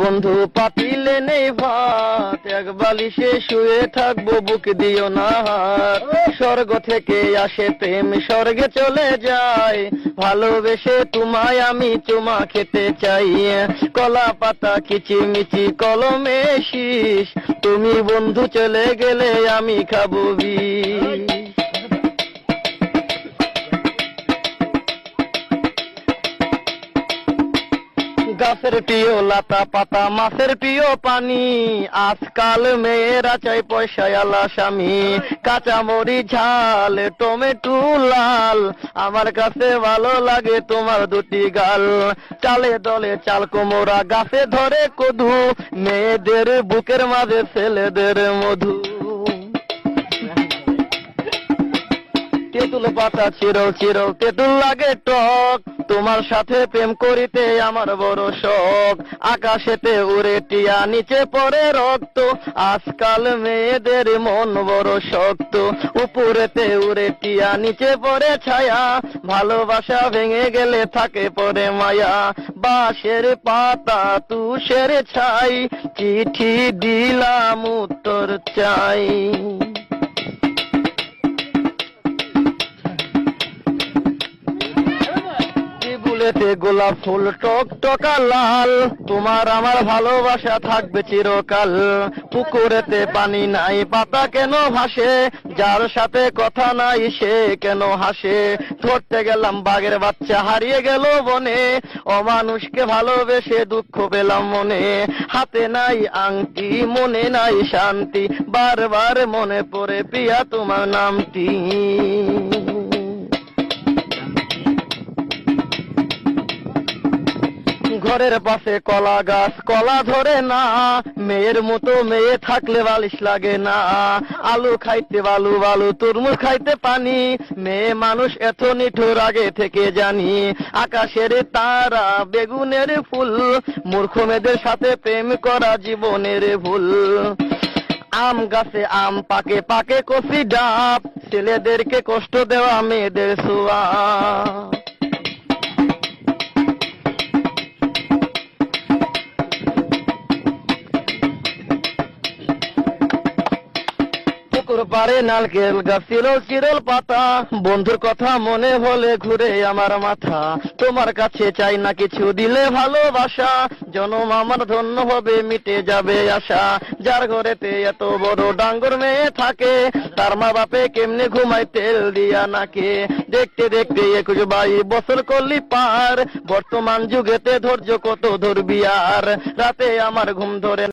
বন্ধু পাতিলে নেই ভাত, এক বালিশে শুয়ে থাকবো, বুক দিও না হাত। স্বর্গ থেকে আসে প্রেম, স্বর্গে চলে যায়, ভালোবেসে তোমায় আমি চুমা খেতে চাই। কলা পাতা কিচিমিচি কলমে শীষ, তুমি বন্ধু চলে গেলে আমি খাবো বিষ। গাছের প্রিয় লতা পাতা, মাছের প্রিয় পানি, আজকাল মেয়েরা চাই পয়সায় আলা স্বামী। কাঁচামরি ঝাল, টমেটো লাল, আমার কাছে ভালো লাগে তোমার দুটি গাল। চালে দলে চাল কোমরা, গাছে ধরে কদু, মেয়েদের বুকের মাঝে ছেলেদের মধু। তেঁতুল পাতা চিরল চিরল, তেঁতুল লাগে টক, তোমার সাথে প্রেম করিতে আমার বড় শখ। আকাশেতে উড়ে টিয়া, নিচে পড়ে রক্ত, আজকাল মেয়েদের মন বড় শক্ত। উপরেতে উড়ে টিয়া, নিচে পড়ে ছায়া, ভালোবাসা ভেঙে গেলে থাকে পড়ে মায়া। বাঁশের পাতা তুষের ছাই, চিঠি দিলাম উত্তর চাই। ফুলেতে গোলাপ ফুল টক টকা লাল, তোমার আমার ভালোবাসা থাকবে চিরকাল। পুকুরেতে পানি নাই, পাতা কেন ভাসে, যার সাথে কথা নাই সে কেন হাসে। ধরতে গেলাম বাঘের বাচ্চা, হারিয়ে গেল বনে, অমানুষকে ভালোবেসে দুঃখ পেলাম মনে। হাতে নাই আংটি, মনে নাই শান্তি, বারবার মনে পড়ে প্রিয়া তোমার নামটি। ঘরের পাশে কলা গাছ, কলা ধরে না, মেয়ের মতো মেয়ে থাকলে বালিশ লাগে না। আলু খাইতে বালু বালু, তরমুজ খাইতে পানি, মেয়ে মানুষ এত নিঠুর আগে থেকে জানি। আকাশের তারা, বেগুনের ফুল, মূর্খ মেয়েদের সাথে প্রেম করা জীবনের ভুল। আম গাছে আম পাকে, পাকে কচি ডাব, ছেলেদেরকে কষ্ট দেওয়া মেয়েদের ছোঁয়া। পারে নারকেল গাছ, চিরল চিরল পাতা, বন্ধুর কথা মনে হলে ঘুরে আমার মাথা। তোমার কাছে চাই না কিছু, দিলে ভালোবাসা, জনম আমার ধন্য হবে, মিটে যাবে আশা। যার ঘরেতে এত বড় ডাঙ্গর মেয়ে থাকে, তার মা বাপে কেমনে ঘুমায় তেল দিয়া নাকে। দেখতে দেখতে 21-22 বছর করলি পার, বর্তমান যুগেতে ধৈর্য কত ধরবি আর। রাতে আমার ঘুম ধরে